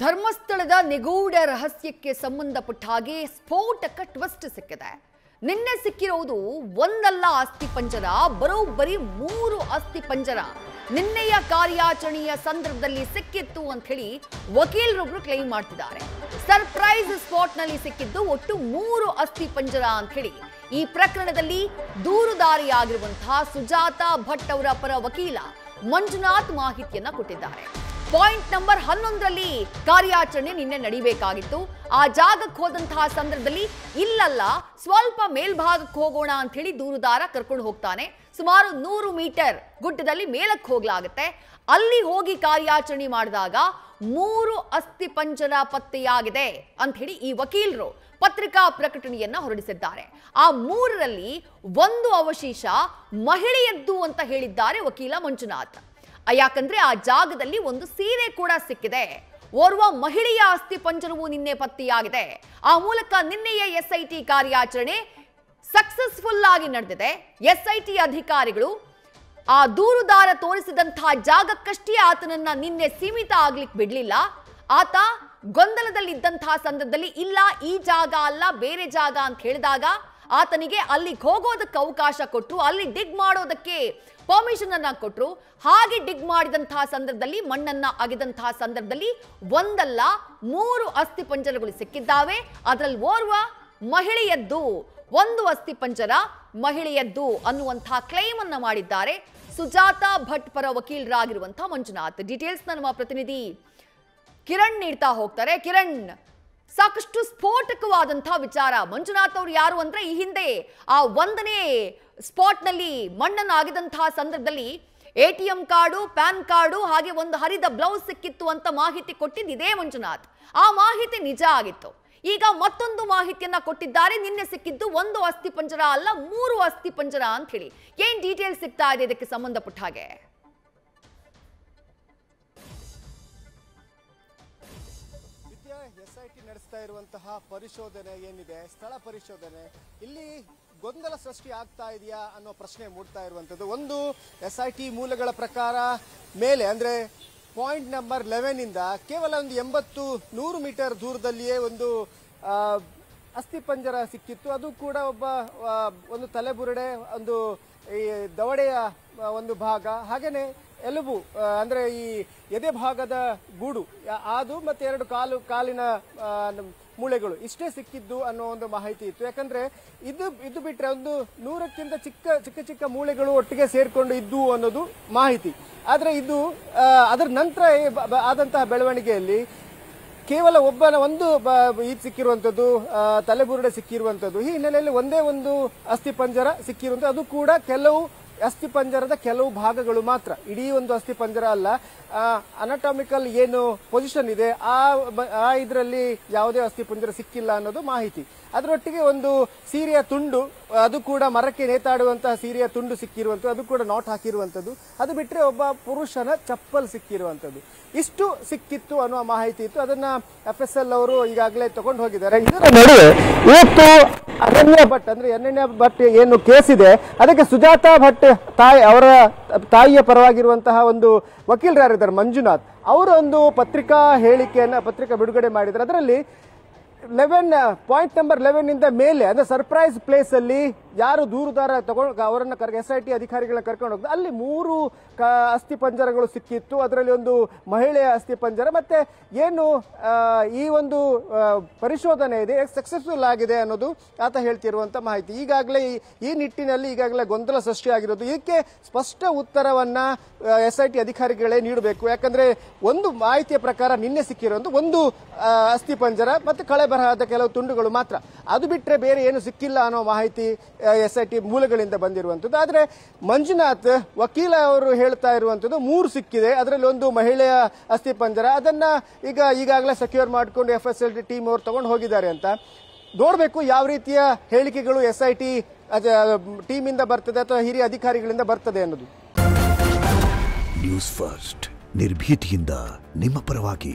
ಧರ್ಮಸ್ಥಳದ ನಿಗೂಢ ರಹಸ್ಯಕ್ಕೆ ಸಂಬಂಧಪಟ್ಟ ಹಾಗೆ ಸ್ಫೋಟಕ ಟ್ವಿಸ್ಟ್ ಸಿಕ್ಕಿದೆ. ನಿನ್ನೆ ಸಿಕ್ಕಿರೋದು ಒಂದಲ್ಲ ಅಸ್ಥಿಪಂಜರ, ಬರೋಬ್ಬರಿ 3 ಅಸ್ಥಿಪಂಜರ ನಿನ್ನೆಯ ಕಾರ್ಯಾಚರಣೆಯ ಸಂದರ್ಭದಲ್ಲಿ ಸಿಕ್ಕಿತ್ತು ಅಂತ ಹೇಳಿ ವಕೀಲರೊಬ್ಬರು ಕ್ಲೈಮ್ ಮಾಡ್ತಿದ್ದಾರೆ. ಸರ್ಪ್ರೈಸ್ ಸ್ಪಾಟ್ ನಲ್ಲಿ ಸಿಕ್ಕಿದ್ದು ಒಟ್ಟು 3 ಅಸ್ಥಿಪಂಜರ ಅಂತ ಹೇಳಿ ಈ ಪ್ರಕರಣದಲ್ಲಿ ದೂರುದಾರಿಯಾಗಿರುವಂತಹ ಸುಜಾತಾ ಭಟ್ ಅವರ ಪರ ವಕೀಲ ಮಂಜುನಾಥ್ ಮಾಹಿತಿಯನ್ನ ಕೊಟ್ಟಿದ್ದಾರೆ. ಪಾಯಿಂಟ್ ನಂಬರ್ 11ರಲ್ಲಿ ಕಾರ್ಯಾಚರಣೆ ನಿನ್ನೆ ನಡೀಬೇಕಾಗಿತ್ತು. ಆ ಜಾಗಕ್ಕೆ ಹೋದಂತಹ ಸಂದರ್ಭದಲ್ಲಿ ಇಲ್ಲಲ್ಲ ಸ್ವಲ್ಪ ಮೇಲ್ಭಾಗಕ್ಕೆ ಹೋಗೋಣ ಅಂತ ಹೇಳಿ ದೂರುದಾರ ಕರ್ಕೊಂಡು ಹೋಗ್ತಾನೆ. ಸುಮಾರು 100 ಮೀಟರ್ ಗುಡ್ಡದಲ್ಲಿ ಮೇಲಕ್ಕೆ ಹೋಗ್ಲಾಗುತ್ತೆ. ಅಲ್ಲಿ ಹೋಗಿ ಕಾರ್ಯಾಚರಣೆ ಮಾಡಿದಾಗ 3 ಅಸ್ಥಿಪಂಜರ ಪತ್ತೆಯಾಗಿದೆ ಅಂತ ಹೇಳಿ ಈ ವಕೀಲರು ಪತ್ರಿಕಾ ಪ್ರಕಟಣೆಯನ್ನ ಹೊರಡಿಸಿದ್ದಾರೆ. ಆ 3ರಲ್ಲಿ 1 ಅವಶೇಷ ಮಹಿಳೆಯದ್ದು ಅಂತ ಹೇಳಿದ್ದಾರೆ ವಕೀಲ ಮಂಜುನಾಥ್. ಯಾಕಂದ್ರೆ ಆ ಜಾಗದಲ್ಲಿ ಒಂದು ಸೀರೆ ಕೂಡ ಸಿಕ್ಕಿದೆ. ಓರ್ವ ಮಹಿಳೆಯ ಅಸ್ಥಿಪಂಜರವು ನಿನ್ನೆ ಪತ್ತೆಯಾಗಿದೆ. ಆ ಮೂಲಕ ನಿನ್ನೆಯ ಎಸ್ಐಟಿ ಕಾರ್ಯಾಚರಣೆ ಸಕ್ಸಸ್ಫುಲ್ ಆಗಿ ನಡೆದಿದೆ. ಎಸ್ಐಟಿ ಅಧಿಕಾರಿಗಳು ಆ ದೂರುದಾರ ತೋರಿಸಿದಂತಹ ಜಾಗಕ್ಕಷ್ಟೇ ಆತನನ್ನ ನಿನ್ನೆ ಸೀಮಿತ ಆಗ್ಲಿಕ್ಕೆ ಬಿಡ್ಲಿಲ್ಲ. ಆತ ಗೊಂದಲದಲ್ಲಿದ್ದಂತಹ ಸಂದರ್ಭದಲ್ಲಿ ಇಲ್ಲ ಈ ಜಾಗ ಅಲ್ಲ ಬೇರೆ ಜಾಗ ಅಂತ ಹೇಳಿದಾಗ ಆತನಿಗೆ ಅಲ್ಲಿಗೆ ಹೋಗೋದಕ್ಕೆ ಅವಕಾಶ ಕೊಟ್ಟರು, ಅಲ್ಲಿ ಡಿಗ್ ಮಾಡೋದಕ್ಕೆ ಪರ್ಮಿಷನ್ ಅನ್ನ ಕೊಟ್ಟರು. ಹಾಗೆ ಡಿಗ್ ಮಾಡಿದಂತಹ ಸಂದರ್ಭದಲ್ಲಿ ಮಣ್ಣನ್ನ ಅಗೆದಂತಹ ಸಂದರ್ಭದಲ್ಲಿ ಒಂದಲ್ಲ 3 ಅಸ್ಥಿಪಂಜರಗಳು ಸಿಕ್ಕಿದ್ದಾವೆ. ಅದರಲ್ಲಿ ಓರ್ವ ಮಹಿಳೆಯದ್ದು, 1 ಅಸ್ಥಿಪಂಜರ ಮಹಿಳೆಯದ್ದು ಅನ್ನುವಂತಹ ಕ್ಲೈಮ್ ಅನ್ನ ಮಾಡಿದ್ದಾರೆ ಸುಜಾತಾ ಭಟ್ ಪರ ವಕೀಲರಾಗಿರುವಂತಹ ಮಂಜುನಾಥ್. ಡೀಟೇಲ್ಸ್ ನಮ್ಮ ಪ್ರತಿನಿಧಿ ಕಿರಣ್ ನೀಡ್ತಾ ಹೋಗ್ತಾರೆ. ಕಿರಣ್, ಸಾಕಷ್ಟು ಸ್ಫೋಟಕವಾದಂತಹ ವಿಚಾರ. ಮಂಜುನಾಥ್ ಅವರು ಯಾರು ಅಂದ್ರೆ ಈ ಹಿಂದೆ ಆ 1ನೇ ಸ್ಪಾಟ್ ನಲ್ಲಿ ಮಣ್ಣನ್ನು ಆಗಿದಂತಹ ಸಂದರ್ಭದಲ್ಲಿ ATM ಕಾರ್ಡು, ಪ್ಯಾನ್ ಕಾರ್ಡು ಹಾಗೆ ಒಂದು ಹರಿದ ಬ್ಲೌಸ್ ಸಿಕ್ಕಿತ್ತು ಅಂತ ಮಾಹಿತಿ ಕೊಟ್ಟಿದ್ದು ಇದೇ ಮಂಜುನಾಥ್. ಆ ಮಾಹಿತಿ ನಿಜ ಆಗಿತ್ತು. ಈಗ ಮತ್ತೊಂದು ಮಾಹಿತಿಯನ್ನ ಕೊಟ್ಟಿದ್ದಾರೆ. ನಿನ್ನೆ ಸಿಕ್ಕಿದ್ದು 1 ಅಸ್ಥಿಪಂಜರ ಅಲ್ಲ 3 ಅಸ್ಥಿಪಂಜರ ಅಂತ ಹೇಳಿ. ಏನ್ ಡೀಟೇಲ್ಸ್ ಸಿಗ್ತಾ ಇದೆ ಇದಕ್ಕೆ ಸಂಬಂಧಪಟ್ಟ ಹಾಗೆ? ಎಸ್ಐಟಿ ನಡೆಸ್ತಾ ಇರುವಂತಹ ಪರಿಶೋಧನೆ ಏನಿದೆ, ಸ್ಥಳ ಪರಿಶೋಧನೆ, ಇಲ್ಲಿ ಗೊಂದಲ ಸೃಷ್ಟಿ ಆಗ್ತಾ ಇದೆಯಾ ಅನ್ನೋ ಪ್ರಶ್ನೆ ಮೂಡ್ತಾ ಇರುವಂಥದ್ದು. ಒಂದು ಎಸ್ಐಟಿ ಮೂಲಗಳ ಪ್ರಕಾರ ಮೇಲೆ ಅಂದ್ರೆ ಪಾಯಿಂಟ್ ನಂಬರ್ 11ಇಂದ ಕೇವಲ ಒಂದು 80-100 ಮೀಟರ್ ದೂರದಲ್ಲಿಯೇ ಒಂದು ಅಸ್ಥಿಪಂಜರ ಸಿಕ್ಕಿತ್ತು. ಅದು ಕೂಡ ಒಂದು ತಲೆಬುರುಡೆ, ಒಂದು ಈ ದವಡೆಯ ಒಂದು ಭಾಗ, ಹಾಗೇನೆ ಎಲುಬು ಅಂದ್ರೆ ಈ ಎದೆ ಭಾಗದ ಗೂಡು ಅದು ಮತ್ತೆ 2 ಕಾಲಿನ ಮೂಳೆಗಳು ಇಷ್ಟೇ ಸಿಕ್ಕಿದ್ದು ಅನ್ನೋ ಒಂದು ಮಾಹಿತಿ ಇತ್ತು. ಯಾಕಂದ್ರೆ ಇದು ಬಿಟ್ರೆ ಒಂದು 100ಕ್ಕಿಂತ ಚಿಕ್ಕ ಮೂಳೆಗಳು ಒಟ್ಟಿಗೆ ಸೇರ್ಕೊಂಡು ಇದ್ದು ಅನ್ನೋದು ಮಾಹಿತಿ. ಆದ್ರೆ ಇದು ಅದರ ನಂತರ ಆದಂತಹ ಬೆಳವಣಿಗೆಯಲ್ಲಿ ಕೇವಲ ಒಂದು ಇದು ಸಿಕ್ಕಿರುವಂಥದ್ದು, ತಲೆಬುರುಡೆ ಸಿಕ್ಕಿರುವಂಥದ್ದು. ಈ ಹಿನ್ನೆಲೆಯಲ್ಲಿ ಒಂದೇ ಒಂದು ಅಸ್ಥಿಪಂಜರ ಸಿಕ್ಕಿರುವಂಥದ್ದು. ಅದು ಕೂಡ ಕೆಲವು ಅಸ್ಥಿಪಂಜರದ ಕೆಲವು ಭಾಗಗಳು ಮಾತ್ರ, ಇಡೀ ಒಂದು ಅಸ್ಥಿಪಂಜರ ಅಲ್ಲ. ಅನಾಟಾಮಿಕಲ್ ಏನು ಪೊಸಿಷನ್ ಇದೆ ಆ ಇದರಲ್ಲಿ ಯಾವುದೇ ಅಸ್ಥಿಪಂಜರ ಸಿಕ್ಕಿಲ್ಲ ಅನ್ನೋದು ಮಾಹಿತಿ. ಅದರೊಟ್ಟಿಗೆ ಒಂದು ಸೀರೆಯ ತುಂಡು, ಅದು ಕೂಡ ಮರಕ್ಕೆ ನೇತಾಡುವಂತಹ ಸೀರೆಯ ತುಂಡು ಸಿಕ್ಕಿರುವಂಥದ್ದು, ಅದು ಕೂಡ ನಾಟ್ ಹಾಕಿರುವಂಥದ್ದು. ಅದು ಬಿಟ್ಟರೆ ಒಬ್ಬ ಪುರುಷನ ಚಪ್ಪಲ್ ಸಿಕ್ಕಿರುವಂಥದ್ದು. ಇಷ್ಟು ಸಿಕ್ಕಿತ್ತು ಅನ್ನುವ ಮಾಹಿತಿ ಇತ್ತು. ಅದನ್ನ FSL ಅವರು ಈಗಾಗಲೇ ತಗೊಂಡು ಹೋಗಿದ್ದಾರೆ. ಇದರ ನಡುವೆ ಇವತ್ತು ಅನನ್ಯ ಭಟ್ ಅಂದ್ರೆ ಅನನ್ಯ ಭಟ್ ಏನು ಕೇಸ್ ಇದೆ ಅದಕ್ಕೆ ಸುಜಾತಾ ಭಟ್ ಅವರ ತಾಯಿಯ ಪರವಾಗಿರುವಂತಹ ಒಂದು ವಕೀಲರಾಗಿದ್ದಾರೆ ಮಂಜುನಾಥ್ ಅವರು ಒಂದು ಪತ್ರಿಕಾ ಬಿಡುಗಡೆ ಮಾಡಿದ್ದಾರೆ. ಅದರಲ್ಲಿ ಪಾಯಿಂಟ್ ನಂಬರ್ 11ಇಂದ ಮೇಲೆ ಅಂದ್ರೆ ಸರ್ಪ್ರೈಸ್ ಪ್ಲೇಸ್ ಅಲ್ಲಿ ಯಾರು ದೂರುದಾರ ಅವರನ್ನ SIT ಅಧಿಕಾರಿಗಳನ್ನ ಕರ್ಕೊಂಡು ಹೋಗ್ತಾರೆ. ಅಲ್ಲಿ 3 ಅಸ್ಥಿಪಂಜರಗಳು ಸಿಕ್ಕಿತ್ತು. ಅದರಲ್ಲಿ ಒಂದು ಮಹಿಳೆಯ ಅಸ್ಥಿಪಂಜರ. ಮತ್ತೆ ಏನು ಈ ಒಂದು ಪರಿಶೋಧನೆ ಇದೆ ಸಕ್ಸಸ್ಫುಲ್ ಆಗಿದೆ ಅನ್ನೋದು ಆತ ಹೇಳ್ತಿರುವಂತ ಮಾಹಿತಿ. ಈಗಾಗಲೇ ಈ ನಿಟ್ಟಿನಲ್ಲಿ ಈಗಾಗಲೇ ಗೊಂದಲ ಸೃಷ್ಟಿಯಾಗಿರೋದು. ಇದಕ್ಕೆ ಸ್ಪಷ್ಟ ಉತ್ತರವನ್ನ SIT ಅಧಿಕಾರಿಗಳೇ ನೀಡಬೇಕು. ಯಾಕಂದ್ರೆ ಒಂದು ಮಾಹಿತಿಯ ಪ್ರಕಾರ ನಿನ್ನೆ ಸಿಕ್ಕಿರೋದು 1 ಅಸ್ಥಿಪಂಜರ ಮತ್ತೆ ಕಳೆಬರಹದ ಕೆಲವು ತುಂಡುಗಳು ಮಾತ್ರ. ಅದು ಬಿಟ್ಟರೆ ಬೇರೆ ಏನು ಸಿಕ್ಕಿಲ್ಲ ಅನ್ನೋ ಮಾಹಿತಿ SIT ಮೂಲಗಳಿಂದ ಬಂದಿರುವಂತದ್ದು. ಆದ್ರೆ ಮಂಜುನಾಥ್ ವಕೀಲ ಅವರು ಹೇಳ್ತಾ ಇರುವಂತದ್ದು 3 ಸಿಕ್ಕಿದೆ. ಅದರಲ್ಲಿ ಒಂದು ಮಹಿಳೆಯ ಅಸ್ಥಿಪಂಜರ. ಅದನ್ನ ಈಗಾಗಲೇ ಸೆಕ್ಯೂರ್ ಮಾಡಿಕೊಂಡು FSL ಟೀಮ್ ಅವರು ತಗೊಂಡು ಹೋಗಿದ್ದಾರೆ ಅಂತ ನೋಡ್ಬೇಕು ಯಾವ ರೀತಿಯ ಹೇಳಿಕೆಗಳು SIT ಟೀಮ್ ಇಂದ ಬರ್ತದೆ ಅಥವಾ ಹಿರಿಯ ಅಧಿಕಾರಿಗಳಿಂದ ಬರ್ತದೆ ಅನ್ನೋದು. ನ್ಯೂಸ್ ಫಸ್ಟ್ ನಿರ್ಭೀತಿಯಿಂದ ನಿಮ್ಮ ಪರವಾಗಿ.